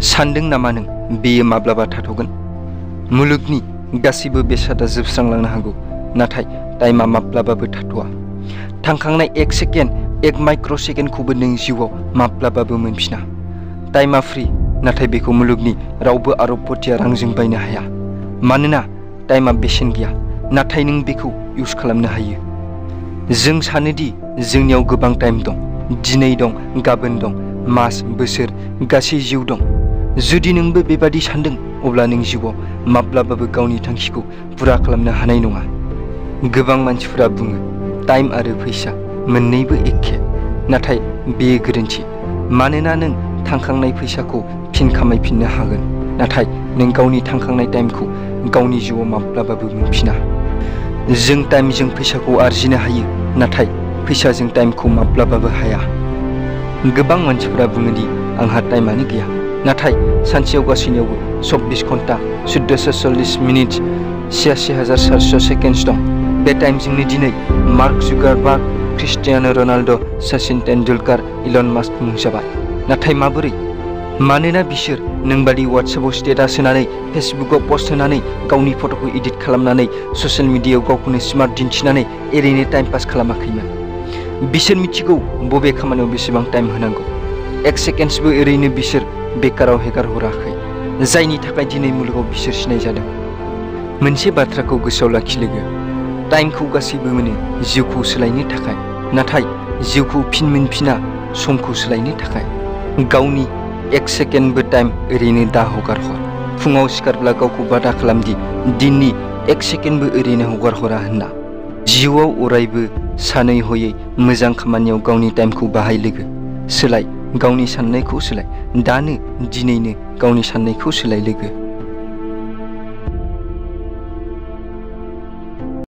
सानदों नामा नों बेयो माब्लाबा थाथ'गोन? मुलुगनि गासैबो बेसादा जोबस्रांलांनो हागौ, नाथाय टाइमा माब्लाबाबो थाथ'आ। थांखांनाय 1 सेकेन्ड, 1 माइक्र' सेकेन्डखौबो नों जिउआव माब्लाबाबो मोनफिना। टाइमा फ्रि, नाथाय बेखौ मुलुगनि रावबो आरबपतिया रांजों बायनो हाया। मानोना टाइमा बेसेन गैया, नाथाय नों बेखौ इउज खालामनो हायो। जों सानोदि जोंनियाव गोबां टाइम दं, दिनै दं, गाबोन दं, मास, बोसोर, गासै जिउ दं। जुदि नोंबो बेबादि सानदों, अब्ला नों जिउआव माब्लाबाबो गावनि थांखिखौ पुरा खालामनो हानाय नङा। गोबां मानसिफोरा बुङो टाइम आरो फैसा मोन्नैबो एखे, नाथाय बेयो गोरोन्थि। मानोना नों थांखांनाय फैसाखौ फिन खामायफिननो हागोन, नाथाय नों गावनि थांखांनाय टाइमखौ गावनि जिउआव माब्लाबाबो मोनफिना। जों टाइमजों फैसाखौ आरजिनो हायो, नाथाय फैसाजों टाइमखौ माब्लाबाबो हाया। गोबां मानसिफोरा बुङो दि आंहा टाइमानो गैया, नाथाय सानसेयाव गासैनियावबो 24 घन्टा, 1440 मिनिट, 86,400 सेकेन्ड्स दं। बे टाइमजोंनो दिनै Mark Zuckerberg, Cristiano Ronaldo', Sachin Tendulkar, Elon Musk मुं जाबाय। नाथाय माबोरै? मानोना बिसोर नोंबादि वाट्सएपआव स्टेटास होनानै, फेसबुकआव पस्ट होनानै, गावनि फट'खौ एडिट खालामनानै, ससियेल मिडियायाव गावखौनो स्मार्ट दिन्थिनानै ओरैनो टाइम पास खालामाखैमोन। बिसोर मिथिगौ बबे खामानियाव बेसेबां टाइम होनांगौ। 1 सेकेन्डसबो ओरैनो बिसोर बेकाराव हेगारहराखै, जायनि थाखाय दिनै मुलुगाव बिसोर सिनायजादों। मोनसे बाथ्राखौ गोसोआव लाखि लोगो, टाइमखौ गासैबो मोनो जिउखौ सोलायनो थाखाय, नाथाय जिउखौ फिन मोनफिना समखौ सोलायनो थाखाय। गावनि 1 सेकेन्डबो टाइम ओरैनो दा हगारहर। फुङाव सिखारब्ला गावखौ बादा खालामदि दिननि 1 सेकेन्डबो ओरैनो हगारहरा होनना। जिउआव अरायबो सानै हयै मोजां खामानियाव गावनि टाइमखौ बाहाय लोगो। सोलाय, गावनि साननायखौ सोलाय। दानो, दिनैनो गावनि साननायखौ सोलाय लोगो।